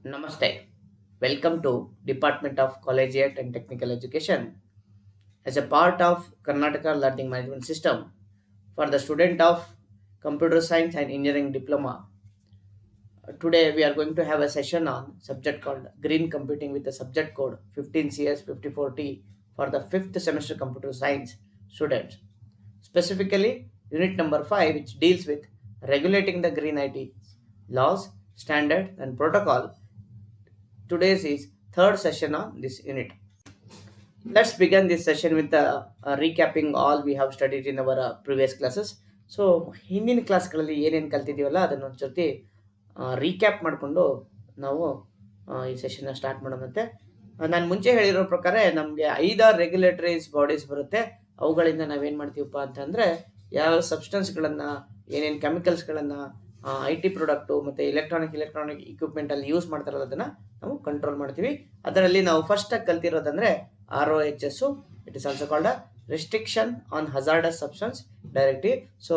Namaste. Welcome to Department of Collegiate and Technical Education. As a part of Karnataka Learning Management System for the student of Computer Science and Engineering Diploma, today we are going to have a session on subject called Green Computing with the subject code 15CS54T for the 5th semester Computer Science students. Specifically, unit number 5, which deals with regulating the green IT laws, standard, and protocol. Today's is third session on this unit. Let's begin this session with recapping all we have studied in our previous classes. So ಹಿಂದಿನ ಕ್ಲಾಸ್ಗಳಲ್ಲಿ ಏನೇನು ಕಲ್ತಿದ್ದೀವಲ್ಲ ಅದನ್ನು ಒಂದ್ಸತಿ recap ಮಾಡಿಕೊಂಡು ನಾವು ಈ ಸೆಷನ್ನ start ಮಾಡೋದಂತೆ. ನಾನು ಮುಂಚೆ ಹೇಳಿರೋ ಪ್ರಕಾರ ನಮಗೆ 5 ರೆಗ್ಯುಲೇಟರೀಸ್ ಬಾಡೀಸ್ ಬರುತ್ತೆ. ಅವುಗಳಿಂದ ನಾವೇನು ಮಾಡ್ತೀವಪ್ಪ ಅಂತಂದರೆ ಯಾವ ಸಬ್ಸ್ಟೆನ್ಸ್ಗಳನ್ನು ಏನೇನು ಕೆಮಿಕಲ್ಸ್ಗಳನ್ನು ಐ ಟಿ ಪ್ರಾಡಕ್ಟು ಮತ್ತು ಇಲೆಕ್ಟ್ರಾನಿಕ್ ಇಕ್ವಿಪ್ಮೆಂಟಲ್ಲಿ ಯೂಸ್ ಮಾಡ್ತಾರಲ್ಲ ಅದನ್ನು ನಾವು ಕಂಟ್ರೋಲ್ ಮಾಡ್ತೀವಿ. ಅದರಲ್ಲಿ ನಾವು ಫಸ್ಟಾಗಿ ಕಲ್ತಿರೋದಂದರೆ ROHS. It is also called restriction on hazardous substance directive. So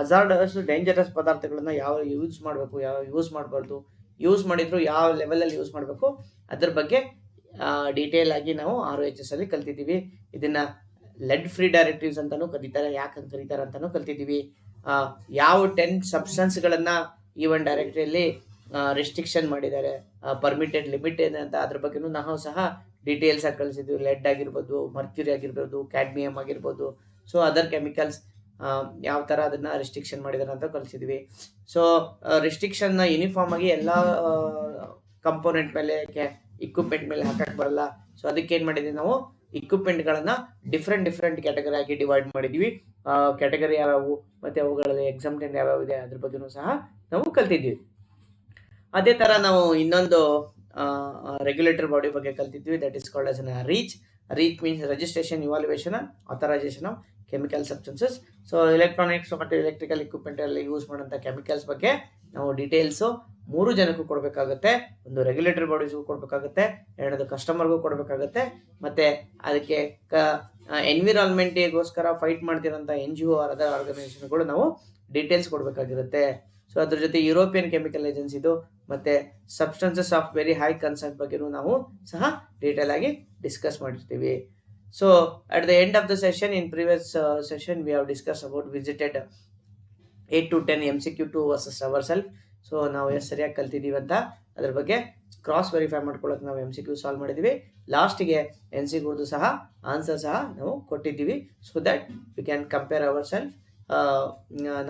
hazardous dangerous ಪದಾರ್ಥಗಳನ್ನ ಯಾವ ಯೂಸ್ ಮಾಡಬೇಕು, ಯಾವ ಯೂಸ್ ಮಾಡಬಾರ್ದು, ಯೂಸ್ ಮಾಡಿದ್ರು ಯಾವ ಲೆವೆಲಲ್ಲಿ ಯೂಸ್ ಮಾಡಬೇಕು ಅದ್ರ ಬಗ್ಗೆ ಡೀಟೇಲ್ ಆಗಿ ನಾವು ROHS ಅಲ್ಲಿ ಕಲ್ತಿದ್ದೀವಿ. ಇದನ್ನ ಲೆಡ್ ಫ್ರೀ ಡೈರೆಕ್ಟಿವ್ಸ್ ಅಂತಾನೂ ಕರೀತಾರೆ. ಯಾಕಂತ ಕರೀತಾರೆ ಅಂತಾನೂ ಕಲ್ತಿದ್ದೀವಿ. ಯಾವ 10 ಸಬ್ಸ್ಟೆನ್ಸ್ಗಳನ್ನ ಈ ಒಂದು ಡೈರೆಕ್ಟರಿಯಲ್ಲಿ ರೆಸ್ಟ್ರಿಕ್ಷನ್ ಮಾಡಿದ್ದಾರೆ, ಪರ್ಮಿಟೆಡ್ ಲಿಮಿಟ್ ಏನೇ ಅಂತ ಅದ್ರ ಬಗ್ಗೆನೂ ನಾವು ಸಹ ಡೀಟೇಲ್ಸ್ ಆಗಿ ಕಳಿಸಿದ್ವಿ. ಲೆಡ್ ಆಗಿರ್ಬೋದು, ಮರ್ಕ್ಯೂರಿ ಆಗಿರ್ಬೋದು, ಕ್ಯಾಡ್ಮಿಯಮ್ ಆಗಿರ್ಬೋದು, ಸೊ ಅದರ್ ಕೆಮಿಕಲ್ಸ್ ಯಾವ ಥರ ಅದನ್ನು ರೆಸ್ಟ್ರಿಕ್ಷನ್ ಮಾಡಿದ್ದಾರೆ ಅಂತ ಕಲಿಸಿದ್ವಿ. ಸೊ ರೆಸ್ಟ್ರಿಕ್ಷನ್ನ ಯೂನಿಫಾರ್ಮ್ ಆಗಿ ಎಲ್ಲ ಕಂಪೋನೆಂಟ್ ಮೇಲೆ ಇಕ್ವಿಪ್ಮೆಂಟ್ ಮೇಲೆ ಹಾಕಕ್ಕೆ ಬರಲ್ಲ. ಸೊ ಅದಕ್ಕೆ ಏನು ಮಾಡಿದ್ವಿ ನಾವು, ಇಕ್ವಿಪ್ಮೆಂಟ್ಗಳನ್ನು ಡಿಫ್ರೆಂಟ್ ಕ್ಯಾಟಗರಿ ಆಗಿ ಡಿವೈಡ್ ಮಾಡಿದ್ವಿ. ಕ್ಯಾಟಗರಿ ಯಾವ್ಯಾವು ಮತ್ತು ಅವುಗಳಲ್ಲಿ ಎಕ್ಸಾಮ್ಟೆಂಟ್ ಯಾವ್ಯಾವ ಇದೆ ಅದ್ರ ಬಗ್ಗೆನೂ ಸಹ ನಾವು ಕಲ್ತಿದ್ವಿ. ಅದೇ ಥರ ನಾವು ಇನ್ನೊಂದು ರೆಗ್ಯುಲೇಟರ್ ಬಾಡಿ ಬಗ್ಗೆ ಕಲ್ತಿದ್ವಿ. That is called as REACH. Means registration, evaluation, authorisation of chemical substances. So electronics ಮತ್ತು ಎಲೆಕ್ಟ್ರಿಕಲ್ ಇಕ್ವಿಪ್ಮೆಂಟಲ್ಲಿ ಯೂಸ್ ಮಾಡೋಂಥ ಕೆಮಿಕಲ್ಸ್ ಬಗ್ಗೆ ನಾವು ಡೀಟೇಲ್ಸು 3 ಜನಕ್ಕೂ ಕೊಡಬೇಕಾಗುತ್ತೆ. ಒಂದು ರೆಗ್ಯುಲೇಟರಿ ಬಾಡೀಸ್ಗೂ ಕೊಡಬೇಕಾಗುತ್ತೆ, 2 ಕಸ್ಟಮರ್ಗೂ ಕೊಡಬೇಕಾಗುತ್ತೆ, ಮತ್ತು ಅದಕ್ಕೆ ಎನ್ವಿರಾನ್ಮೆಂಟಿಗೋಸ್ಕರ ಫೈಟ್ ಮಾಡ್ತಿರೋಂಥ NGO ಅದರ್ ಆರ್ಗನೈಸೇಷನ್ಗಳು ನಾವು ಡೀಟೇಲ್ಸ್ ಕೊಡಬೇಕಾಗಿರುತ್ತೆ. ಸೊ ಅದ್ರ ಜೊತೆ ಯುರೋಪಿಯನ್ ಕೆಮಿಕಲ್ ಏಜೆನ್ಸಿದು ಮತ್ತು substances of very high concern ಬಗ್ಗೆನೂ ನಾವು ಸಹ ಡೀಟೇಲ್ ಆಗಿ ಡಿಸ್ಕಸ್ ಮಾಡಿರ್ತೀವಿ. So at the end of the session, in previous session we have discuss about visited 8 to 10 MCQ2 versus our self. So ನಾವು ಎಷ್ಟು ಸರಿಯಾಗಿ ಕಲ್ತಿದ್ದೀವಿ ಅಂತ ಅದ್ರ ಬಗ್ಗೆ ಕ್ರಾಸ್ ವೆರಿಫೈ ಮಾಡ್ಕೊಳ್ಳೋಕೆ ನಾವು MCQ ಸಾಲ್ವ್ ಮಾಡಿದ್ದೀವಿ. ಲಾಸ್ಟಿಗೆ NCQದು ಸಹ ಆನ್ಸರ್ ಸಹ ನಾವು ಕೊಟ್ಟಿದ್ದೀವಿ. So that we can compare ourself.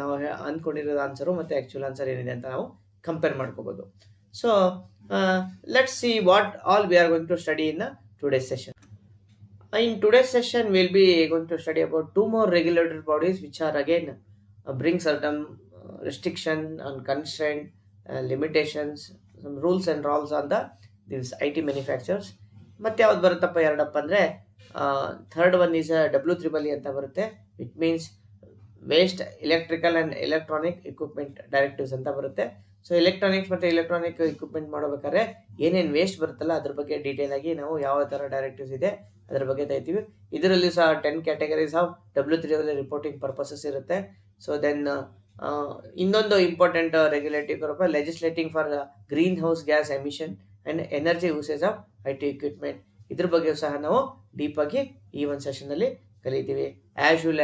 ನಾವು ಅಂದ್ಕೊಂಡಿರೋದು ಆನ್ಸರು ಮತ್ತು ಆ್ಯಕ್ಚುಲ್ ಆನ್ಸರ್ ಏನಿದೆ ಅಂತ ನಾವು ಕಂಪೇರ್ ಮಾಡ್ಕೋಬೋದು. So let's see what all we are going to study in today's session. In today's session, we'll be going to study about 2 more regulatory bodies which are again bring certain restriction and constraint, limitations, some rules and rules on these IT manufacturers. ಮತ್ತೆ ಯಾವ್ದು ಬರುತ್ತಪ್ಪ ಎರಡಪ್ಪ ಅಂದರೆ third one is WEEE ಅಂತ ಬರುತ್ತೆ. It means waste electrical and electronic equipment directives ಅಂತ ಬರುತ್ತೆ. So electronics ಮತ್ತು electronic equipment ಮಾಡಬೇಕಾದ್ರೆ ಏನೇನು ವೇಸ್ಟ್ ಬರುತ್ತಲ್ಲ ಅದ್ರ ಬಗ್ಗೆ ಡೀಟೇಲ್ ಆಗಿ ನಾವು ಯಾವ ಥರ ಡೈರೆಕ್ಟಿವ್ಸ್ ಇದೆ ಅದ್ರ ಬಗ್ಗೆ ತೆಗಿತೀವಿ. ಇದರಲ್ಲಿ ಸಹ 10 categories of WEEE reporting purposes ಇರುತ್ತೆ. ಸೊ ದೆನ್ ಇನ್ನೊಂದು important regulative legislating for greenhouse gas emission and energy usage of IT equipment. ಇದ್ರ ಬಗ್ಗೆ ಸಹ ನಾವು ಡೀಪಾಗಿ ಈ ಒಂದು ಸೆಷನಲ್ಲಿ ಕಲಿತೀವಿ. ಆ್ಯಸ್ ಯೂಲ್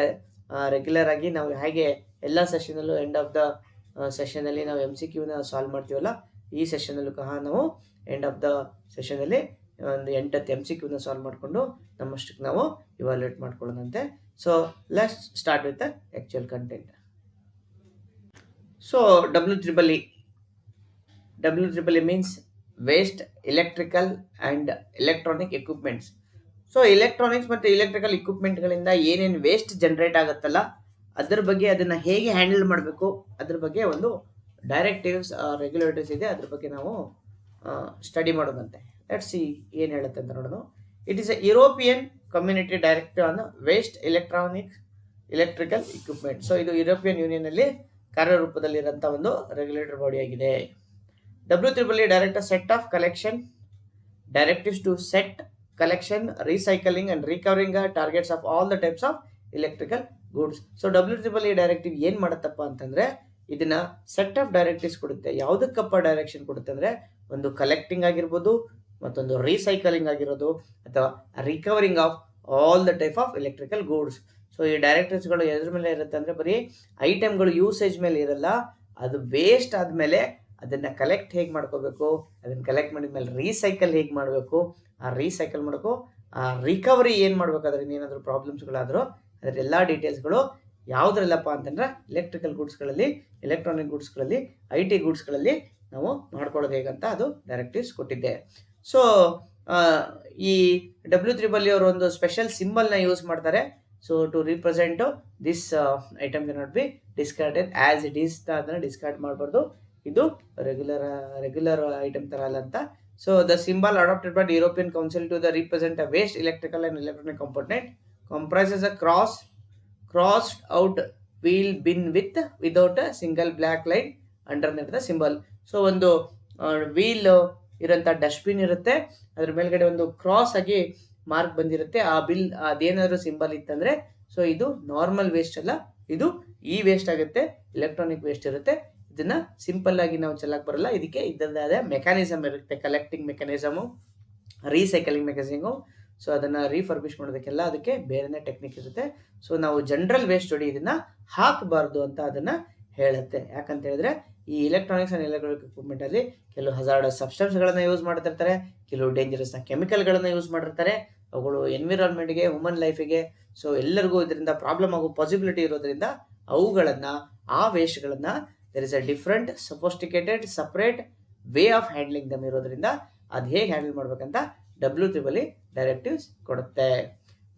ರೆಗ್ಯುಲರ್ ಆಗಿ ನಾವು ಹೇಗೆ ಎಲ್ಲ ಸೆಷನಲ್ಲೂ ಎಂಡ್ ಆಫ್ ದ ಸೆಷನಲ್ಲಿ ನಾವು MCQನ ಸಾಲ್ವ್ ಮಾಡ್ತೀವಲ್ಲ, ಈ ಸೆಷನಲ್ಲೂ ಸಹ ನಾವು ಎಂಡ್ ಆಫ್ ದ ಸೆಷನಲ್ಲಿ ಒಂದು 8 MCQನ ಸಾಲ್ವ್ ಮಾಡಿಕೊಂಡು ನಮ್ಮಷ್ಟಕ್ಕೆ ನಾವು ಇವಾಲ್ಯೂಯೇಟ್ ಮಾಡ್ಕೊಳ್ಳೋಣಂತೆ. So let's start with the actual content. So WEEE means waste electrical and electronic equipments. So electronics ಮತ್ತು ಎಲೆಕ್ಟ್ರಿಕಲ್ ಇಕ್ವಿಪ್ಮೆಂಟ್ಗಳಿಂದ ಏನೇನು ವೇಸ್ಟ್ ಜನ್ರೇಟ್ ಆಗುತ್ತಲ್ಲ ಅದ್ರ ಬಗ್ಗೆ, ಅದನ್ನು ಹೇಗೆ ಹ್ಯಾಂಡಲ್ ಮಾಡಬೇಕು ಅದ್ರ ಬಗ್ಗೆ ಒಂದು ಡೈರೆಕ್ಟಿವ್ಸ್ ರೆಗ್ಯುಲೇಟರ್ಸ್ ಇದೆ. ಅದ್ರ ಬಗ್ಗೆ ನಾವು ಸ್ಟಡಿ ಮಾಡೋದಂತೆ. ಲೆಟ್ಸ್ ಸಿ ಏನು ಹೇಳುತ್ತೆ ಅಂತ ನೋಡೋದು. It is a European community directive on waste electrical equipment. So ಇದು ಯುರೋಪಿಯನ್ ಯೂನಿಯನ್ನಲ್ಲಿ ಕಾರ್ಯರೂಪದಲ್ಲಿರೋಂಥ ಒಂದು ರೆಗ್ಯುಲೇಟರ್ ಬಾಡಿ ಆಗಿದೆ. WEEE direct set of collection directives to set collection, recycling and recovering targets of all the types of electrical goods. So WEEE directive ಏನು ಮಾಡುತ್ತಪ್ಪ ಅಂತಂದರೆ ಇದನ್ನ set of directives ಕೊಡುತ್ತೆ. ಯಾವುದಕ್ಕಪ್ಪ direction ಕೊಡುತ್ತೆ ಅಂದ್ರೆ ಒಂದು ಕಲೆಕ್ಟಿಂಗ್ ಆಗಿರ್ಬೋದು, ಮತ್ತೊಂದು ರೀಸೈಕಲಿಂಗ್ ಆಗಿರೋದು, ಅಥವಾ recovering of all the type of electrical goods. So ಈ ಡೈರೆಕ್ಟಿವ್ಸ್ಗಳು ಎದ್ರ ಮೇಲೆ ಇರುತ್ತೆ ಅಂದ್ರೆ ಬರೀ ಐಟಮ್ಗಳು ಯೂಸೇಜ್ ಮೇಲೆ ಇರಲ್ಲ, ಅದು ವೇಸ್ಟ್ ಆದ್ಮೇಲೆ ಅದನ್ನ ಕಲೆಕ್ಟ್ ಹೇಗೆ ಮಾಡ್ಕೋಬೇಕು, ಅದನ್ನ ಕಲೆಕ್ಟ್ ಮಾಡಿದ್ಮೇಲೆ ರೀಸೈಕಲ್ ಹೇಗೆ ಮಾಡಬೇಕು, ಆ ರೀಸೈಕಲ್ ಮಾಡಬೇಕು, ಆ ರಿಕವರಿ ಏನು ಮಾಡ್ಬೇಕು, ಅದರಿಂದ ಏನಾದರೂ ಪ್ರಾಬ್ಲಮ್ಸ್ಗಳಾದರೂ ಅದರ ಎಲ್ಲ ಡೀಟೇಲ್ಸ್ಗಳು ಯಾವುದ್ರಲ್ಲಪ್ಪ ಅಂತಂದ್ರೆ ಎಲೆಕ್ಟ್ರಿಕಲ್ ಗೂಡ್ಸ್ಗಳಲ್ಲಿ, ಎಲೆಕ್ಟ್ರಾನಿಕ್ ಗೂಡ್ಸ್ಗಳಲ್ಲಿ, IT ಗೂಡ್ಸ್ಗಳಲ್ಲಿ ನಾವು ಮಾಡ್ಕೊಳ್ಳೋದು ಹೇಗಂತ ಅದು ಡೈರೆಕ್ಟಿವ್ಸ್ ಕೊಟ್ಟಿದ್ದೆ. ಸೊ ಈ W3 ಅವರು ಒಂದು ಸ್ಪೆಷಲ್ ಸಿಂಬಲ್ನ ಯೂಸ್ ಮಾಡ್ತಾರೆ. So to represent this item cannot be discarded as it is ಅದನ್ನ ಡಿಸ್ಕಾರ್ಡ್ ಮಾಡಬಾರ್ದು, ಇದು ರೆಗ್ಯುಲರ್ ಐಟಮ್ ತರ ಅಲ್ಲ ಅಂತ. So the symbol adopted by European council to the represent a waste electrical and electronic component comprises a crossed out wheel bin without a single black line underneath the symbol. So ಒಂದು wheel ಇರೋಂಥ dustbin ಇರುತ್ತೆ, ಅದ್ರ ಮೇಲ್ಗಡೆ ಒಂದು cross ಆಗಿ mark ಬಂದಿರುತ್ತೆ. ಆ bill ಅದೇನಾದ್ರು symbol ಇತ್ತಂದ್ರೆ ಸೊ ಇದು ನಾರ್ಮಲ್ ವೇಸ್ಟ್ ಅಲ್ಲ, ಇದು ಈ ವೇಸ್ಟ್ ಆಗುತ್ತೆ, ಎಲೆಕ್ಟ್ರಾನಿಕ್ ವೇಸ್ಟ್ ಇರುತ್ತೆ. ಇದನ್ನ ಸಿಂಪಲ್ ಆಗಿ ನಾವು ಚೆಲ್ಲಕ್ ಬರಲ್ಲ, ಇದಕ್ಕೆ ಇದರದಾದ ಮೆಕ್ಯಾನಿಸಮ್ ಇರುತ್ತೆ, collecting mechanism, recycling mechanism. So ಅದನ್ನ ರೀಫರ್ಬಿಶ್ ಮಾಡೋದಕ್ಕೆಲ್ಲ ಅದಕ್ಕೆ ಬೇರೆನೇ ಟೆಕ್ನಿಕ್ ಇರುತ್ತೆ. ಸೊ ನಾವು ಜನರಲ್ ವೇಸ್ಟ್ ಜೋಡಿ ಇದನ್ನ ಹಾಕಬಾರ್ದು ಅಂತ ಅದನ್ನ ಹೇಳುತ್ತೆ. ಯಾಕಂತ ಹೇಳಿದ್ರೆ ಈ ಎಲೆಕ್ಟ್ರಾನಿಕ್ಸ್ ಅಂಡ್ ಎಲೆಕ್ಟ್ರಾನಿಕ್ ಎಕ್ವಿಪ್ಮೆಂಟ್ ಅಲ್ಲಿ ಕೆಲವು ಹಜಾರ್ಡಸ್ ಸಬ್ಸ್ಟೆನ್ಸ್ಗಳನ್ನ ಯೂಸ್ ಮಾಡ್ತಿರ್ತಾರೆ, ಕೆಲವು ಡೇಂಜರಸ್ ಕೆಮಿಕಲ್ಗಳನ್ನ ಯೂಸ್ ಮಾಡಿರ್ತಾರೆ. ಅವುಗಳು ಎನ್ವಿರಾನ್ಮೆಂಟ್ಗೆ, ಹ್ಯೂಮನ್ ಲೈಫಿಗೆ, ಸೊ ಎಲ್ಲರಿಗೂ ಇದರಿಂದ ಪ್ರಾಬ್ಲಮ್ ಆಗೋ ಪಾಸಿಬಿಲಿಟಿ ಇರೋದ್ರಿಂದ ಅವುಗಳನ್ನ, ಆ ವೇಸ್ಟ್ಗಳನ್ನ there is a different sophisticated separate way of handling them ಇರೋದ್ರಿಂದ ಅದು ಹೇಗೆ ಹ್ಯಾಂಡಲ್ ಮಾಡ್ಬೇಕಂತ W3 ಡೈರೆಕ್ಟಿವ್ಸ್ ಕೊಡುತ್ತೆ.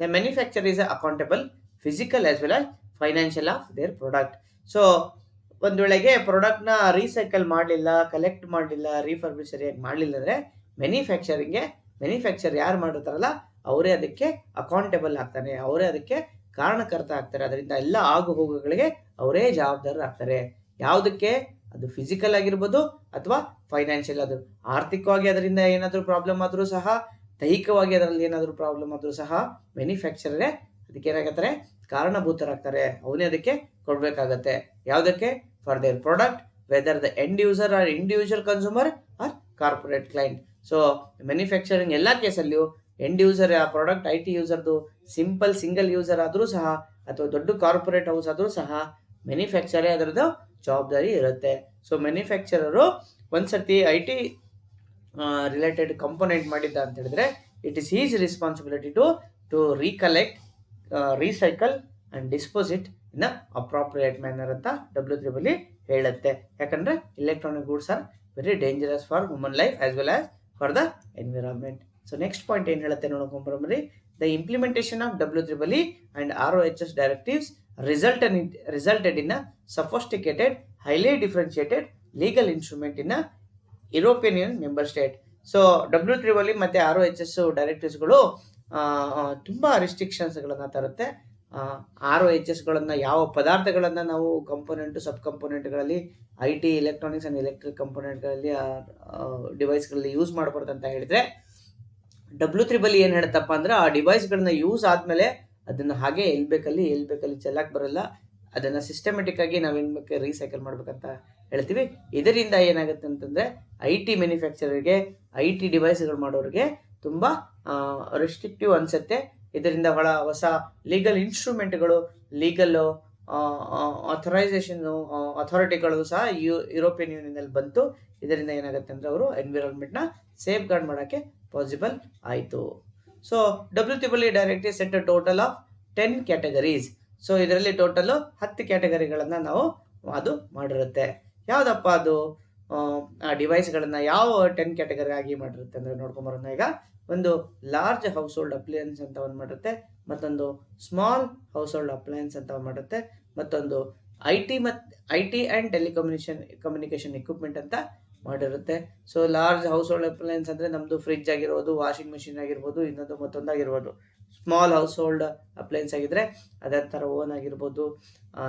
The manufacture is accountable physical as well as financial of their product. So ಒಂದ್ ವೇಳೆಗೆ ಪ್ರಾಡಕ್ಟ್ನ ರೀಸೈಕಲ್ ಮಾಡಲಿಲ್ಲ, ಕಲೆಕ್ಟ್ ಮಾಡಲಿಲ್ಲ, ರೀಫರ್ಬಿಶ್ ಸರಿಯಾಗಿ ಮಾಡಲಿಲ್ಲ ಅಂದರೆ ಮ್ಯಾನುಫ್ಯಾಕ್ಚರ್ ಯಾರು ಮಾಡಿರ್ತಾರಲ್ಲ ಅವರೇ ಅದಕ್ಕೆ ಅಕೌಂಟೇಬಲ್ ಆಗ್ತಾನೆ, ಅವರೇ ಅದಕ್ಕೆ ಕಾರಣಕರ್ತ ಆಗ್ತಾರೆ. ಅದರಿಂದ ಎಲ್ಲ ಆಗು ಹೋಗುಗಳಿಗೆ ಅವರೇ ಜವಾಬ್ದಾರರಾಗ್ತಾರೆ. ಯಾವುದಕ್ಕೆ? ಅದು ಫಿಸಿಕಲ್ ಆಗಿರ್ಬೋದು ಅಥವಾ ಫೈನಾನ್ಷಿಯಲ್, ಅದು ಆರ್ಥಿಕವಾಗಿ ಅದರಿಂದ ಏನಾದರೂ ಪ್ರಾಬ್ಲಮ್ ಆದರೂ ಸಹ, ದೈಹಿಕವಾಗಿ ಅದರಲ್ಲಿ ಏನಾದರೂ ಪ್ರಾಬ್ಲಮ್ ಆದರೂ ಸಹ ಮ್ಯಾನುಫ್ಯಾಕ್ಚರರೇ ಅದಕ್ಕೆ ಏನಾಗತ್ತಾರೆ, ಕಾರಣಭೂತರಾಗ್ತಾರೆ. ಅವನೇ ಅದಕ್ಕೆ ಕೊಡಬೇಕಾಗತ್ತೆ. ಯಾವುದಕ್ಕೆ? For their product, whether the end user or individual consumer or corporate client. So manufacturing ಎಲ್ಲ ಕೇಸಲ್ಲಿಯೂ ಎಂಡ್ ಯೂಸರ್ ಆ ಪ್ರಾಡಕ್ಟ್ IT ಯೂಸರ್ದು ಸಿಂಪಲ್ ಸಿಂಗಲ್ ಯೂಸರ್ ಆದರೂ ಸಹ ಅಥವಾ ದೊಡ್ಡ ಕಾರ್ಪೊರೇಟ್ ಹೌಸ್ ಆದರೂ ಸಹ ಮ್ಯಾನುಫ್ಯಾಕ್ಚರೇ ಅದರದ್ದು ಜವಾಬ್ದಾರಿ ಇರುತ್ತೆ. ಸೊ ಮ್ಯಾನುಫ್ಯಾಕ್ಚರರು ಒಂದ್ಸತಿ IT ರಿಲೇಟೆಡ್ ಕಂಪೋನೆಂಟ್ ಮಾಡಿದ್ದ ಅಂತ ಹೇಳಿದ್ರೆ it is his responsibility to recollect, recycle and dispose it in appropriate manner ಅಂತ W3 ಹೇಳುತ್ತೆ. ಯಾಕಂದ್ರೆ electronic goods are very dangerous for human life as well as for the environment. So next point ಏನು ಹೇಳುತ್ತೆ ನೋಡ್ಕೊಂಬರಿ. The implementation of W3 and RoHS directives resulted in a sophisticated, highly differentiated legal instrument in a European Union member state. So W3 ಮತ್ತೆ RoHS ಡೈರೆಕ್ಟಿವ್ಸ್ಗಳು ತುಂಬಾ ರಿಸ್ಟ್ರಿಕ್ಷನ್ಸ್ಗಳನ್ನ ತರುತ್ತೆ. RoHSಗಳನ್ನ ಯಾವ ಪದಾರ್ಥಗಳನ್ನ ನಾವು component, sub ಕಂಪೋನೆಂಟ್ಗಳಲ್ಲಿ, IT, electronics and electric ಕಂಪೋನೆಂಟ್ಗಳಲ್ಲಿ, ಡಿವೈಸ್ಗಳಲ್ಲಿ ಯೂಸ್ ಮಾಡಬಾರ್ದು ಅಂತ ಹೇಳಿದ್ರೆ W3 ಏನು ಹೇಳುತ್ತಪ್ಪ ಅಂದ್ರೆ ಆ ಡಿವೈಸ್ಗಳನ್ನ ಯೂಸ್ ಆದ್ಮೇಲೆ ಅದನ್ನ ಹಾಗೆ ಎಲ್ಬೇಕಲ್ಲಿ ಚೆಲ್ಲಕ್ ಬರಲ್ಲ. ಅದನ್ನ ಸಿಸ್ಟಮೆಟಿಕ್ ಆಗಿ ನಾವೇನ್ ಬೇಕು ರೀಸೈಕಲ್ ಮಾಡ್ಬೇಕಂತ ಹೇಳ್ತೀವಿ. ಇದರಿಂದ ಏನಾಗುತ್ತೆ ಅಂತಂದ್ರೆ IT ಮ್ಯಾನುಫ್ಯಾಕ್ಚರರ್ಗೆ, IT ಡಿವೈಸ್ಗಳು ಮಾಡೋರಿಗೆ ತುಂಬಾ ರೆಸ್ಟ್ರಿಕ್ಟಿವ್ ಅನ್ಸುತ್ತೆ. ಇದರಿಂದ ಹೊಸ ಲೀಗಲ್ ಇನ್ಸ್ಟ್ರೂಮೆಂಟ್ಗಳು, ಲೀಗಲ್ ಅಥಾರಿಟಿಗಳು ಸಹ ಯುರೋಪಿಯನ್ ಯೂನಿಯನ್ ಅಲ್ಲಿ ಬಂತು. ಇದರಿಂದ ಏನಾಗುತ್ತೆ ಅಂದ್ರೆ ಅವರು ಎನ್ವಿರಾನ್ಮೆಂಟ್ ನ ಸೇಫ್ ಗಾರ್ಡ್ ಮಾಡಕ್ಕೆ ಪಾಸಿಬಲ್ ಆಯ್ತು. So W3 directive set a total of 10 categories. So ಇದರಲ್ಲಿ ಟೋಟಲ್ 10 ಕ್ಯಾಟಗರಿಗಳನ್ನ ನಾವು ಅದು ಮಾಡಿರುತ್ತೆ. ಯಾವ್ದಪ್ಪ ಅದು? ಆ ಡಿವೈಸ್ಗಳನ್ನ ಯಾವ 10 ಕ್ಯಾಟಗರಿ ಆಗಿ ಮಾಡಿರುತ್ತೆ ಅಂದ್ರೆ ನೋಡ್ಕೊಂಬರೋಣ. ಈಗ ಒಂದು ಲಾರ್ಜ್ ಹೌಸ್ ಹೋಲ್ಡ್ ಅಪ್ಲಯನ್ಸ್ ಅಂತ ಒಂದು ಮಾಡಿರುತ್ತೆ, ಮತ್ತೊಂದು ಸ್ಮಾಲ್ ಹೌಸ್ ಹೋಲ್ಡ್ ಅಪ್ಲಯನ್ಸ್ ಅಂತ ಒಂದು ಮಾಡುತ್ತೆ, ಮತ್ತೊಂದು IT ಅಂಡ್ ಕಮ್ಯುನಿಕೇಶನ್ ಎಕ್ವಿಪ್ಮೆಂಟ್ ಅಂತ ಮಾಡಿರುತ್ತೆ. So large household appliances ಅಂದ್ರೆ ನಮ್ದು ಫ್ರಿಡ್ಜ್ ಆಗಿರ್ಬೋದು, ವಾಷಿಂಗ್ ಮಿಷಿನ್ ಆಗಿರ್ಬೋದು, ಇನ್ನೊಂದು ಮತ್ತೊಂದಾಗಿರ್ಬೋದು. ಸ್ಮಾಲ್ ಹೌಸ್ ಹೋಲ್ಡ್ ಅಪ್ಲಯನ್ಸ್ ಆಗಿದ್ರೆ ಅದೇ ಥರ ಓನ್ ಆಗಿರ್ಬೋದು,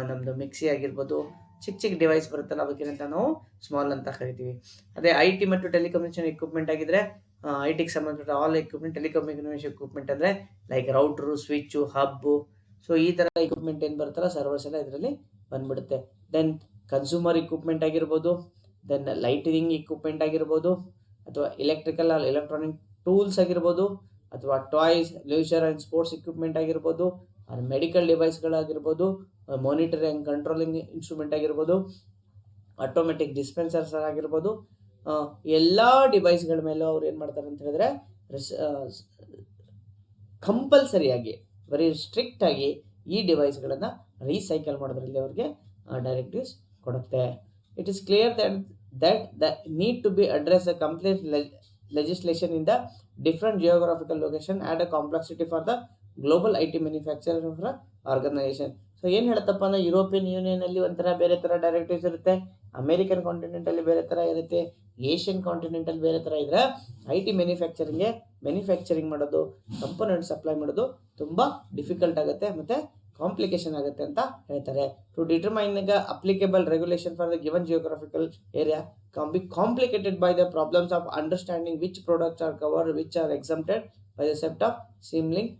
ನಮ್ದು ಮಿಕ್ಸಿ ಆಗಿರ್ಬೋದು, ಚಿಕ್ಕ ಡಿವೈಸ್ ಬರುತ್ತಲ್ಲ ಅದಕ್ಕೇನಂತ ನಾವು ಸ್ಮಾಲ್ ಅಂತ ಕರಿತೀವಿ. ಅದೇ IT ಮತ್ತು ಟೆಲಿಕಮ್ಯುನಿಕೇಶನ್ ಎಕ್ವಿಪ್ಮೆಂಟ್ ಆಗಿದ್ರೆ ITಗೆ ಸಂಬಂಧಪಟ್ಟ ಆಲ್ ಎಕ್ವಿಪ್ಮೆಂಟ್, ಟೆಲಿಕಮ್ಯುನಿಕೇಶನ್ ಎಕ್ವಿಪ್ಮೆಂಟ್ ಅಂದ್ರೆ like router, switch, hub. So ಈ ತರ ಎಕ್ವಿಪ್ಮೆಂಟ್ ಏನು ಬರುತ್ತಲ್ಲ ಸರ್ವರ್ಸ್ ಎಲ್ಲ ಇದರಲ್ಲಿ ಬಂದ್ಬಿಡುತ್ತೆ. ದೆನ್ ಕನ್ಸ್ಯೂಮರ್ ಇಕ್ವಿಪ್ಮೆಂಟ್ ಆಗಿರ್ಬೋದು, ದೆನ್ ಲೈಟಿಂಗ್ ಇಕ್ವಿಪ್ಮೆಂಟ್ ಆಗಿರ್ಬೋದು, ಅಥವಾ ಎಲೆಕ್ಟ್ರಿಕಲ್ ಆರ್ ಎಲೆಕ್ಟ್ರಾನಿಕ್ ಟೂಲ್ಸ್ ಆಗಿರ್ಬೋದು, ಅಥವಾ toys, leisure and sports equipment ಆಗಿರ್ಬೋದು, ಮೆಡಿಕಲ್ ಡಿವೈಸ್ಗಳಾಗಿರ್ಬೋದು, ಮಾನಿಟರಿಂಗ್ ಆ್ಯಂಡ್ ಕಂಟ್ರೋಲಿಂಗ್ ಇನ್ಸ್ಟ್ರೂಮೆಂಟ್ ಆಗಿರ್ಬೋದು, ಆಟೋಮೆಟಿಕ್ ಡಿಸ್ಪೆನ್ಸರ್ಸ್ ಆಗಿರ್ಬೋದು, ಎಲ್ಲ ಡಿವೈಸ್ಗಳ ಮೇಲೂ ಅವ್ರು ಏನು ಮಾಡ್ತಾರೆ ಅಂತ ಹೇಳಿದ್ರೆ ಕಂಪಲ್ಸರಿಯಾಗಿ ವೆರಿ ಸ್ಟ್ರಿಕ್ಟಾಗಿ ಈ ಡಿವೈಸ್ಗಳನ್ನು ರೀಸೈಕಲ್ ಮಾಡೋದ್ರಲ್ಲಿ ಅವ್ರಿಗೆ ಡೈರೆಕ್ಟಿವ್ಸ್ ಕೊಡುತ್ತೆ. It is clear that the need to be address a complete legislation in the different geographical location add a complexity for the global IT manufacturer organization. So ಏನು ಹೇಳುತ್ತಪ್ಪ ಅಂದರೆ ಯುರೋಪಿಯನ್ ಯೂನಿಯನಲ್ಲಿ ಒಂಥರ ಬೇರೆ ಥರ directives ಇರುತ್ತೆ, American ಕಾಂಟಿನೆಂಟಲ್ಲಿ ಬೇರೆ ಥರ ಇರುತ್ತೆ, ಏಷ್ಯನ್ ಕಾಂಟಿನೆಂಟಲ್ಲಿ ಬೇರೆ ಥರ ಇದ್ದರೆ IT ಮ್ಯಾನುಫ್ಯಾಕ್ಚರಿಂಗ್ ಮಾಡೋದು, ಕಂಪೋನೆಂಟ್ ಸಪ್ಲೈ ಮಾಡೋದು ತುಂಬ ಡಿಫಿಕಲ್ಟ್ ಆಗುತ್ತೆ ಮತ್ತು ಕಾಂಪ್ಲಿಕೇಶನ್ ಆಗುತ್ತೆ ಅಂತ ಹೇಳ್ತಾರೆ. To determine applicable regulation for the given geographical area be complicated by the problems of understanding which products are covered, which are exempted by the set of ಸಿಮ್ಲಿಂಗ್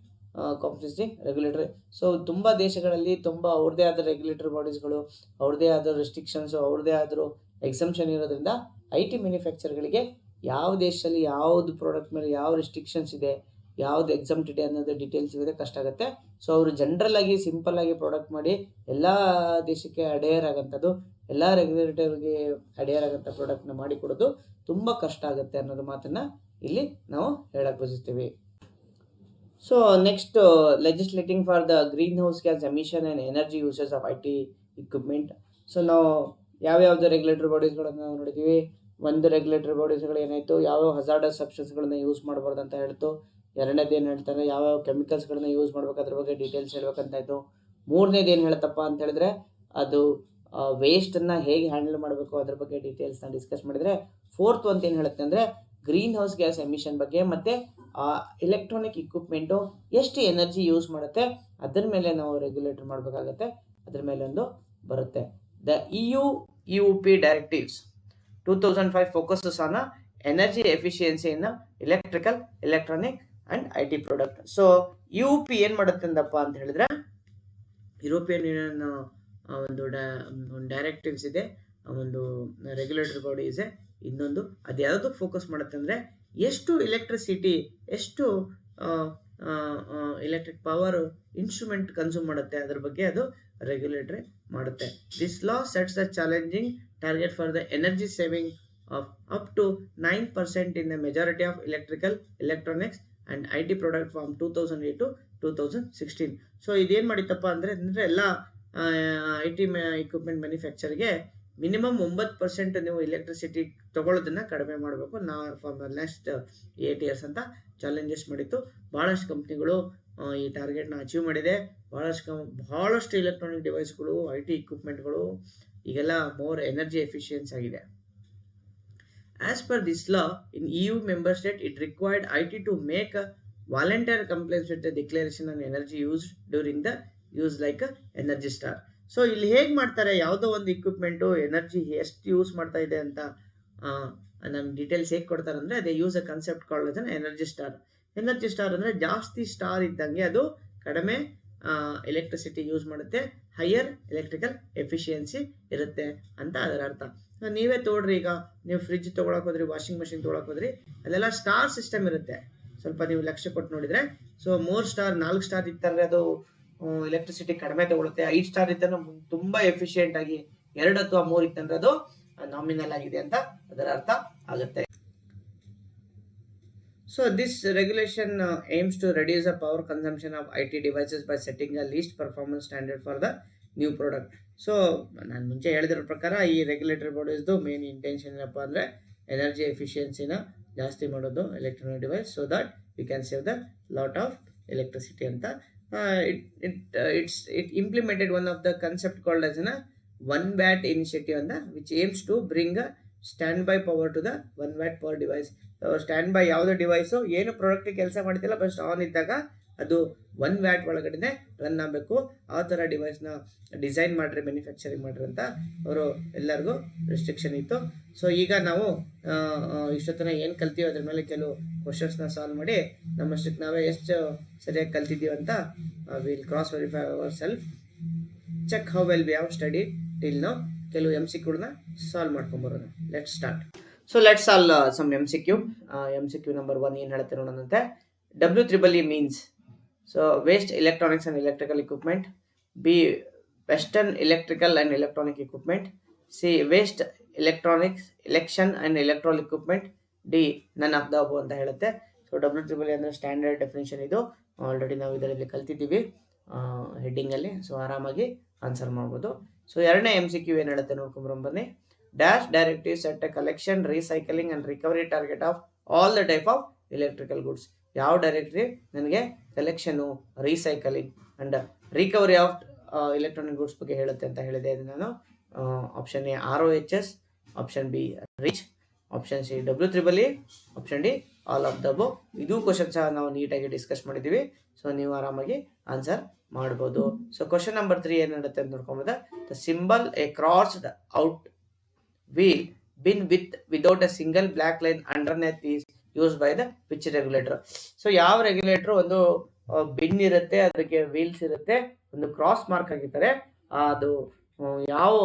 complying regulatory. So ತುಂಬ ದೇಶಗಳಲ್ಲಿ ತುಂಬ ಅವ್ರದ್ದೇ ಆದ regulatory ಬಾಡೀಸ್ಗಳು, ಅವ್ರದ್ದೇ ಆದ restrictions, ಅವ್ರದ್ದೇ ಆದರೂ ಎಕ್ಸಮ್ಷನ್ ಇರೋದ್ರಿಂದ IT ಮ್ಯಾನುಫ್ಯಾಕ್ಚರ್ಗಳಿಗೆ ಯಾವ ದೇಶದಲ್ಲಿ ಯಾವುದು ಪ್ರಾಡಕ್ಟ್ ಮೇಲೆ ಯಾವ ರೆಸ್ಟ್ರಿಕ್ಷನ್ಸ್ ಇದೆ, ಯಾವುದು ಎಕ್ಸಮ್ಟ್ ಇದೆ ಅನ್ನೋದು ಡೀಟೇಲ್ಸ್ ಇರೋದೇ ಕಷ್ಟ ಆಗುತ್ತೆ. ಸೊ ಅವರು ಜನರಲ್ಲಾಗಿ ಸಿಂಪಲ್ಲಾಗಿ ಪ್ರಾಡಕ್ಟ್ ಮಾಡಿ ಎಲ್ಲ ದೇಶಕ್ಕೆ ಅಡೇರ್ ಆಗೋಂಥದ್ದು, ಎಲ್ಲ ರೆಗ್ಯುಲೇಟರ್ಗೆ ಅಡೇರ್ ಆಗೋಂಥ ಪ್ರಾಡಕ್ಟ್ನ ಮಾಡಿಕೊಡೋದು ತುಂಬ ಕಷ್ಟ ಆಗುತ್ತೆ ಅನ್ನೋದು ಮಾತನ್ನು ಇಲ್ಲಿ ನಾವು ಹೇಳಕ್ಕೆ ಬಯಸ್ತೀವಿ. So next, legislating for the greenhouse gas emission and energy uses of IT equipment. So ನಾವು ಯಾವ್ಯಾವುದು ರೆಗ್ಯುಲೇಟರಿ ಬಾಡೀಸ್ಗಳನ್ನು ನಾವು ನೋಡಿದ್ದೀವಿ. ಒಂದು ರೆಗ್ಯುಲೇಟರಿ ಬಾಡೀಸ್ಗಳು ಏನಾಯಿತು, ಯಾವ್ಯಾವ ಹಜಾರ್ಡಸ್ ಸಬ್ಸ್ಟೆನ್ಸ್ಗಳನ್ನ ಯೂಸ್ ಮಾಡಬಾರ್ದು ಅಂತ ಹೇಳ್ತು. ಎರಡನೇದು ಏನು ಹೇಳ್ತಾರೆ, ಯಾವ್ಯಾವ ಕೆಮಿಕಲ್ಸ್ಗಳನ್ನ ಯೂಸ್ ಮಾಡ್ಬೇಕು ಅದ್ರ ಬಗ್ಗೆ ಡೀಟೇಲ್ಸ್ ಹೇಳ್ಬೇಕಂತಾಯಿತು. ಮೂರನೇದು ಏನು ಹೇಳ್ತಪ್ಪ ಅಂತ ಹೇಳಿದ್ರೆ ಅದು ವೇಸ್ಟನ್ನು ಹೇಗೆ ಹ್ಯಾಂಡಲ್ ಮಾಡಬೇಕು ಅದ್ರ ಬಗ್ಗೆ ಡೀಟೇಲ್ಸ್ನ ಡಿಸ್ಕಸ್ ಮಾಡಿದರೆ, ಫೋರ್ತ್ ಒಂದು ಏನು ಹೇಳುತ್ತೆ ಅಂದರೆ ಗ್ರೀನ್ ಹೌಸ್ ಗ್ಯಾಸ್ ಎಮಿಷನ್ ಬಗ್ಗೆ ಮತ್ತು ಎಲೆಕ್ಟ್ರಾನಿಕ್ ಇಕ್ವಿಪ್ಮೆಂಟು ಎಷ್ಟು ಎನರ್ಜಿ ಯೂಸ್ ಮಾಡುತ್ತೆ ಅದ್ರ ಮೇಲೆ ನಾವು ರೆಗ್ಯುಲೇಟರ್ ಮಾಡಬೇಕಾಗತ್ತೆ, ಅದ್ರ ಮೇಲೆ ಒಂದು ಬರುತ್ತೆ. The EUP directives 2005 focuses on energy efficiency in electrical, electronic and IT product. So UP ಏನು ಮಾಡುತ್ತೆ ಅಂದಪ್ಪ ಅಂತ ಹೇಳಿದ್ರೆ, ಯುರೋಪಿಯನ್ ಯೂನಿಯನ್ ಒಂದು ಡೈರೆಕ್ಟಿವ್ಸ್ ಇದೆ, ಒಂದು ರೆಗ್ಯುಲೇಟರಿ ಬಾಡಿ ಇದೆ. ಇನ್ನೊಂದು ಅದು ಯಾವುದು ಫೋಕಸ್ ಮಾಡುತ್ತೆ ಅಂದರೆ ಎಷ್ಟು ಎಲೆಕ್ಟ್ರಿಸಿಟಿ, ಎಷ್ಟು ಎಲೆಕ್ಟ್ರಿಕ್ ಪವರ್ ಇನ್ಸ್ಟ್ರೂಮೆಂಟ್ ಕನ್ಸ್ಯೂಮ್ ಮಾಡುತ್ತೆ ಅದ್ರ ಬಗ್ಗೆ ಅದು ರೆಗ್ಯುಲೇಟರಿ ಮಾಡುತ್ತೆ. This law sets the challenging target for the energy saving of up to 9% in the majority of electrical, electronics and IT product from 2008 to 2016. So ಇದೇನು ಮಾಡಿತ್ತಪ್ಪ ಅಂದರೆ ಎಲ್ಲ IT ಇಕ್ವಿಪ್ಮೆಂಟ್ ಮ್ಯಾನುಫ್ಯಾಕ್ಚರ್ಗೆ ಮಿನಿಮಮ್ 9% ನೀವು ಎಲೆಕ್ಟ್ರಿಸಿಟಿ ತೊಗೊಳ್ಳೋದನ್ನು ಕಡಿಮೆ ಮಾಡಬೇಕು ಫಾರ್ ನೆಕ್ಸ್ಟ್ 8 years ಅಂತ challenges ಮಾಡಿತ್ತು. ಭಾಳಷ್ಟು ಕಂಪ್ನಿಗಳು ಈ ಟಾರ್ಗೆಟ್ನ ಅಚೀವ್ ಮಾಡಿದೆ. ಭಾಳಷ್ಟು ಎಲೆಕ್ಟ್ರಾನಿಕ್ ಡಿವೈಸ್ಗಳು, IT ಇಕ್ವಿಪ್ಮೆಂಟ್ಗಳು ಈಗೆಲ್ಲ ಮೋರ್ ಎನರ್ಜಿ ಎಫಿಷಿಯನ್ಸ್ ಆಗಿದೆ. As per this law, in EU member state, it required IT to make a volunteer compliance with the declaration on energy used during the use like a Energy Star. So ಇಲ್ಲಿ ಹೇಗೆ ಮಾಡ್ತಾರೆ, ಯಾವುದೋ ಒಂದು equipment energy ಎಷ್ಟು use ಮಾಡ್ತಾ ಇದೆ ಅಂತ ನಮ್ಗೆ ಡೀಟೇಲ್ಸ್ ಹೇಗೆ ಕೊಡ್ತಾರೆ ಅಂದರೆ, ಅದೇ use a concept called energy star. Energy star ಅಂದರೆ ಜಾಸ್ತಿ ಸ್ಟಾರ್ ಇದ್ದಂಗೆ ಅದು ಕಡಿಮೆ ಎಲೆಕ್ಟ್ರಿಸಿಟಿ ಯೂಸ್ ಮಾಡುತ್ತೆ, ಹೈಯರ್ ಎಲೆಕ್ಟ್ರಿಕಲ್ ಎಫಿಷಿಯನ್ಸಿ ಇರುತ್ತೆ ಅಂತ ಅದರ ಅರ್ಥ. ನೀವೇ ತೋಡ್ರಿ, ಈಗ ನೀವು ಫ್ರಿಜ್ ತೊಗೊಳಕ್ಕೆ ಹೋದ್ರಿ, ವಾಷಿಂಗ್ ಮಷಿನ್ ತೊಗೊಳಕ್ಕೆ ಹೋದ್ರಿ, ಅಲ್ಲೆಲ್ಲ ಸ್ಟಾರ್ ಸಿಸ್ಟಮ್ ಇರುತ್ತೆ. ಸ್ವಲ್ಪ ನೀವು ಲಕ್ಷ್ಯ ಕೊಟ್ಟು ನೋಡಿದರೆ, ಸೊ 3 ಸ್ಟಾರ್ 4 ಸ್ಟಾರ್ ಇತ್ತಂದರೆ ಅದು ಎಲೆಕ್ಟ್ರಿಸಿಟಿ ಕಡಿಮೆ ತಗೊಳುತ್ತೆ. 5 ಸ್ಟಾರ್ ಇತ್ತಂದ್ರೆ ತುಂಬ ಎಫಿಷಿಯೆಂಟ್ ಆಗಿ, 2 ಅಥವಾ 3 ಇತ್ತಂದ್ರೆ ಅದು ನಾಮಿನಲ್ ಆಗಿದೆ ಅಂತ ಅದರ ಅರ್ಥ ಆಗುತ್ತೆ. So this regulation aims to reduce the power consumption of IT devices by setting a least performance standard for the new product. So ನಾನು ಮುಂಚೆ ಹೇಳಿದಿರೋ ಪ್ರಕಾರ ಈ ರೆಗ್ಯುಲೇಟರಿ ಬಾಡೀಸ್ದು ಮೇನ್ ಇಂಟೆನ್ಷನ್ ಏನಪ್ಪ ಅಂದರೆ ಎನರ್ಜಿ ಎಫಿಷಿಯನ್ಸಿನ ಜಾಸ್ತಿ ಮಾಡೋದು electronic device, so that we can save the lot of electricity ಅಂತ. It implemented one of the concept called as a 1 watt initiative and which aims to bring a standby power to the 1 watt per device. Stand by ಯಾವುದೋ device ಏನು ಪ್ರಾಡಕ್ಟಿಗೆ ಕೆಲಸ ಮಾಡ್ತಿಲ್ಲ, bust on ಇದ್ದಾಗ ಅದು 1 watt ಒಳಗಡೆ run ಆಗಬೇಕು, ಆ ಥರ ಡಿವೈಸ್ನ ಡಿಸೈನ್ ಮಾಡಿರಿ, ಮ್ಯಾನುಫ್ಯಾಕ್ಚರಿಂಗ್ ಮಾಡಿರಿ ಅಂತ ಅವರು ಎಲ್ಲರಿಗೂ ರೆಸ್ಟ್ರಿಕ್ಷನ್ ಇತ್ತು. ಸೊ ಈಗ ನಾವು ಇಷ್ಟೊತ್ತನ ಏನು ಕಲ್ತೀವಿ ಅದ್ರ ಮೇಲೆ ಕೆಲವು ಕ್ವಶನ್ಸ್ನ ಸಾಲ್ವ್ ಮಾಡಿ ನಮ್ಮಷ್ಟಕ್ಕೆ ನಾವೇ ಎಷ್ಟು ಸರಿಯಾಗಿ ಕಲ್ತಿದ್ದೀವಿ ಅಂತ will cross verify our self, check how well we have study till now. ಕೆಲವು MCQನ ಸಾಲ್ವ್ ಮಾಡ್ಕೊಂಬರೋಣ. Let's start. So let's solve some MCQ. MCQ number 1 ಏನು ಹೇಳುತ್ತೆ ನೋಡೋಣಂತೆ. WEEE means so waste electronics and electrical equipment. B western electrical and electronic equipment. C waste electronics, election and electoral equipment. D none of the above ಅಂತ ಹೇಳುತ್ತೆ. So WEEE ಅಂದರೆ standard definition. ಇದು already ನಾವು ಇದರಲ್ಲಿ ಕಲ್ತಿದ್ದೀವಿ ಹೆಡ್ಡಿಂಗಲ್ಲಿ. So ಆರಾಮಾಗಿ answer ಮಾಡ್ಬೋದು. ಸೊ ಎರಡನೇ MCQ ಏನು ಹೇಳುತ್ತೆ ನೋಡ್ಕೊಂಬರೋಣ. Dash directive set a collection, recycling and recovery target of all the type of electrical goods. ಯಾವ ಡೈರೆಕ್ಟ್ರಿ ನನಗೆ collection, recycling and recovery of electronic goods ಬಗ್ಗೆ ಹೇಳುತ್ತೆ ಅಂತ ಹೇಳಿದೆ. ಇದು ನಾನು option A ROHS, option B REACH, option C WEEE, option D all of the above. ಇದು question ಸಹ ನಾವು ನೀಟಾಗಿ ಡಿಸ್ಕಸ್ ಮಾಡಿದ್ದೀವಿ. ಸೊ ನೀವು ಆರಾಮಾಗಿ ಆನ್ಸರ್ ಮಾಡ್ಬೋದು. ಸೊ ಕ್ವಶನ್ ನಂಬರ್ 3 ಏನು ಹೇಳುತ್ತೆ ಅಂತ ನೋಡ್ಕೊಂಬೋದ. The symbol a crossed out wheel bin without a single black line underneath is used by the which regulator. So ಯಾವ ರೆಗ್ಯುಲೇಟರ್ ಒಂದು ಬಿನ್ ಇರುತ್ತೆ, ಅದಕ್ಕೆ ವೀಲ್ಸ್ ಇರುತ್ತೆ, ಒಂದು ಕ್ರಾಸ್ ಮಾರ್ಕ್ ಆಗಿರ್ತಾರೆ, ಅದು ಯಾವ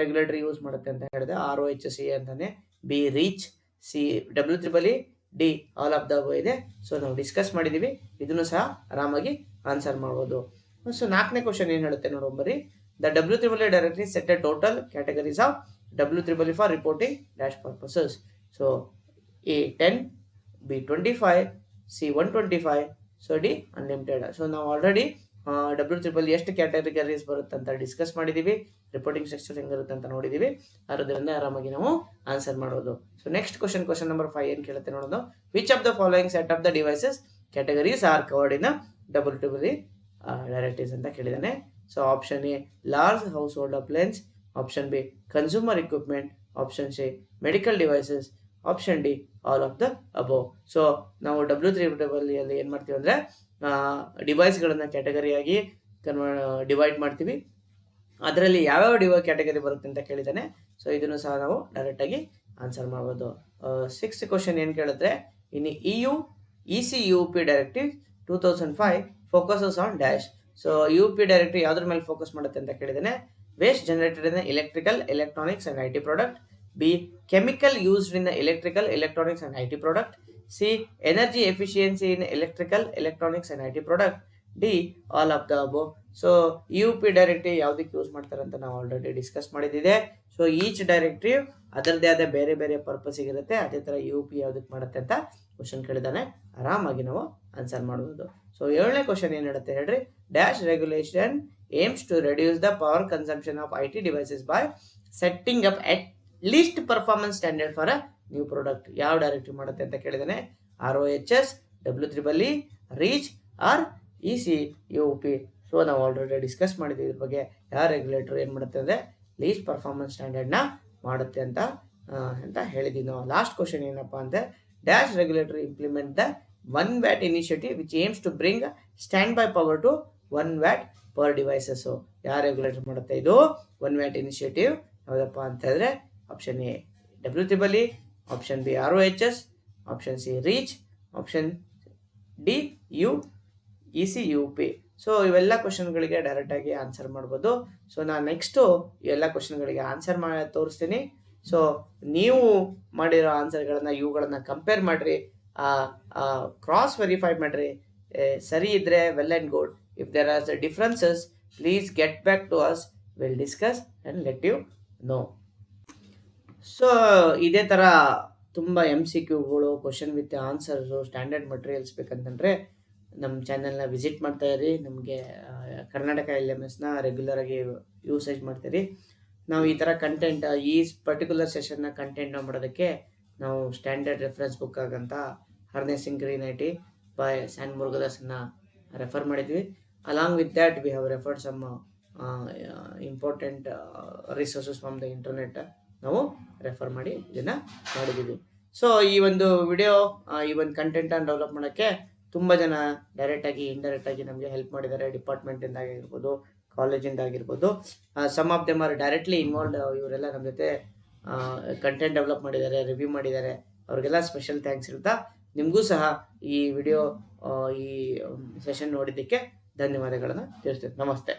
ರೆಗ್ಯುಲೇಟರ್ ಯೂಸ್ ಮಾಡುತ್ತೆ ಅಂತ ಹೇಳಿದೆ. ROHS ಅಂತಾನೆ. B reach, C WEEE, D all of the above ಇದೆ. ಸೊ ನಾವು ಡಿಸ್ಕಸ್ ಮಾಡಿದೀವಿ. ಇದನ್ನು ಸಹ ಆರಾಮಾಗಿ ಆನ್ಸರ್ ಮಾಡ್ಬೋದು. ಸೊ 4ನೇ ಕ್ವಶನ್ ಏನು ಹೇಳುತ್ತೆ ನೋಡೋಣ. The WEEE directory set A total categories of WEEE for reporting dash purposes. So A 10, B 25, C 125, so D unlimited. So ನಾವು ಆಲ್ರೆಡಿ WEEE ಎಷ್ಟು ಕ್ಯಾಟಗರೀಸ್ ಬರುತ್ತೆ ಅಂತ ಡಿಸ್ಕಸ್ ಮಾಡಿದ್ದೀವಿ. ರಿಪೋರ್ಟಿಂಗ್ ಸ್ಟ್ರಕ್ಚರ್ ಹೆಂಗಿರುತ್ತೆ ಅಂತ ನೋಡಿದ್ದೀವಿ. ಅದರಿಂದ ಆರಾಮಾಗಿ ನಾವು ಆನ್ಸರ್ ಮಾಡೋದು. ಸೊ ನೆಕ್ಸ್ಟ್ ಕ್ವಶನ್ ನಂಬರ್ 5 ಏನು ಕೇಳುತ್ತೆ ನೋಡೋದು. Which of the following set of the devices categories are covered in WEEE directives ಅಂತ ಕೇಳಿದ್ದಾನೆ. So option A large household appliances, option B consumer equipment, option C medical devices, option D all of the above. So ನಾವು WEEE ಅಲ್ಲಿ ಏನು ಮಾಡ್ತೀವಿ ಅಂದರೆ ಡಿವೈಸ್ಗಳನ್ನು ಕ್ಯಾಟಗರಿಯಾಗಿ divide ಮಾಡ್ತೀವಿ. ಅದರಲ್ಲಿ ಯಾವ್ಯಾವ ಕ್ಯಾಟಗರಿ ಬರುತ್ತೆ ಅಂತ ಕೇಳಿದ್ದಾನೆ. ಸೊ ಇದನ್ನು ಸಹ ನಾವು ಡೈರೆಕ್ಟಾಗಿ ಆನ್ಸರ್ ಮಾಡ್ಬೋದು. 6th ಕ್ವಶನ್ ಏನು ಕೇಳಿದ್ರೆ, ಇನ್ EU ECUP directive 2005 focuses on dash. So UP directive ಯಾವ್ದ್ರ ಮೇಲೆ ಫೋಕಸ್ ಮಾಡುತ್ತೆ ಅಂತ ಕೇಳಿದ್ದಾನೆ. Waste generated in the electrical, electronics and IT product. B chemical used in the electrical, electronics and IT product. C energy efficiency in electrical, electronics and IT product. D all of the above. So UP directive ಯಾವುದಕ್ಕೆ use ಮಾಡ್ತಾರೆ ಅಂತ ನಾವು already discuss ಮಾಡಿದ್ದಿದೆ. So each directive ಅದರದ್ದೇ ಆದ ಬೇರೆ ಬೇರೆ ಪರ್ಪಸ್ಗೆ ಇರುತ್ತೆ. ಅದೇ ಥರ UP ಯಾವುದಕ್ಕೆ ಮಾಡುತ್ತೆ ಅಂತ ಕ್ವಶನ್ ಕೇಳಿದಾನೆ. ಆರಾಮಾಗಿ ನಾವು ಆನ್ಸರ್ ಮಾಡ್ಬೋದು. ಸೊ 7ನೇ ಕ್ವಶನ್ ಏನು ಹೇಳುತ್ತೆ ಹೇಳ್ರಿ. Dash regulation aims to reduce the power consumption of IT devices by setting up at least performance standard for a new product. ಯಾವ ಡೈರೆಕ್ಟಿವ್ ಮಾಡುತ್ತೆ ಅಂತ ಕೇಳಿದಾನೆ. ROHS, WEEE, reach or ECUP. So ನಾವು already discuss ಮಾಡಿದ್ದೀವಿ ಇದ್ರ ಬಗ್ಗೆ. ಯಾವ regulator ಏನು ಮಾಡುತ್ತೆ ಅಂದರೆ ಲೀಸ್ಟ್ ಪರ್ಫಾರ್ಮೆನ್ಸ್ ಸ್ಟ್ಯಾಂಡರ್ಡ್ನ ಮಾಡುತ್ತೆ ಅಂತ ಹೇಳಿದ್ದೀವಿ ನಾವು. ಲಾಸ್ಟ್ ಕ್ವಶನ್ ಏನಪ್ಪ ಅಂದರೆ dash regulator implement the 1 watt initiative which aims to bring stand by power to 1 watt per devices. ಯಾವ ರೆಗ್ಯುಲೇಟರ್ ಮಾಡುತ್ತೆ ಇದು 1 watt ಇನಿಷಿಯೇಟಿವ್? ಯಾವುದಪ್ಪ ಅಂತ ಹೇಳಿದ್ರೆ option A WEEE, option B ROHS, option C reach, option D ECUP. So ಇವೆಲ್ಲ ಕ್ವಶನ್ಗಳಿಗೆ ಡೈರೆಕ್ಟಾಗಿ answer ಮಾಡ್ಬೋದು. ಸೊ ನಾನು ನೆಕ್ಸ್ಟು ಇವೆಲ್ಲ ಕ್ವಶನ್ಗಳಿಗೆ ಆನ್ಸರ್ ಮಾಡಿ ತೋರಿಸ್ತೀನಿ. ಸೊ ನೀವು ಮಾಡಿರೋ ಆನ್ಸರ್ಗಳನ್ನು ಇವುಗಳನ್ನು ಕಂಪೇರ್ ಮಾಡಿರಿ, ಕ್ರಾಸ್ ವೆರಿಫೈ ಮಾಡಿರಿ. ಸರಿ ಇದ್ದರೆ well and good. If there are differences, please get back to us. We'll discuss and let you know. So ಇದೇ ಥರ ತುಂಬ MCQಗಳು, question with answers, standard materials ಬೇಕಂತಂದರೆ ನಮ್ಮ ಚಾನಲ್ನ ವಿಸಿಟ್ ಮಾಡ್ತಾ ಇರಿ. ನಮಗೆ ಕರ್ನಾಟಕ LMSನ ರೆಗ್ಯುಲರಾಗಿ ಯೂಸೇಜ್ ಮಾಡ್ತೀರಿ. ನಾವು ಈ ಥರ ಕಂಟೆಂಟ್, ಈ ಪರ್ಟಿಕ್ಯುಲರ್ ಸೆಷನ್ನ ಕಂಟೆಂಟ್ನ ಮಾಡೋದಕ್ಕೆ ನಾವು ಸ್ಟ್ಯಾಂಡರ್ಡ್ ರೆಫರೆನ್ಸ್ ಬುಕ್ ಆಗಂತ harnessing green IT by San ಮುರುಗದಾಸನ್ನ ರೆಫರ್ ಮಾಡಿದ್ವಿ. Along with that we have referred some important resources from the internet ನಾವು ರೆಫರ್ ಮಾಡಿ ಇದನ್ನು ಮಾಡಿದ್ದೀವಿ. ಸೊ ಈ ಒಂದು ವಿಡಿಯೋ, ಈ ಒಂದು ಕಂಟೆಂಟನ್ನು ಡೆವಲಪ್ ಮಾಡೋಕ್ಕೆ ತುಂಬ ಜನ ಡೈರೆಕ್ಟಾಗಿ ಇಂಡೈರೆಕ್ಟಾಗಿ ನಮಗೆ ಹೆಲ್ಪ್ ಮಾಡಿದ್ದಾರೆ. ಡಿಪಾರ್ಟ್ಮೆಂಟಿಂದ ಆಗಿರ್ಬೋದು, ಕಾಲೇಜಿಂದ ಆಗಿರ್ಬೋದು. Some of them are directly involved. ಇವರೆಲ್ಲ ನಮ್ಮ ಜೊತೆ ಕಂಟೆಂಟ್ ಡೆವಲಪ್ ಮಾಡಿದ್ದಾರೆ, ರಿವ್ಯೂ ಮಾಡಿದ್ದಾರೆ. ಅವ್ರಿಗೆಲ್ಲ ಸ್ಪೆಷಲ್ ಥ್ಯಾಂಕ್ಸ್ ಹೇಳ್ತಾ, ನಿಮಗೂ ಸಹ ಈ ವಿಡಿಯೋ, ಈ ಸೆಷನ್ ನೋಡಿದ್ದಕ್ಕೆ ಧನ್ಯವಾದಗಳನ್ನು ತಿಳಿಸ್ತೀನಿ. ನಮಸ್ತೆ.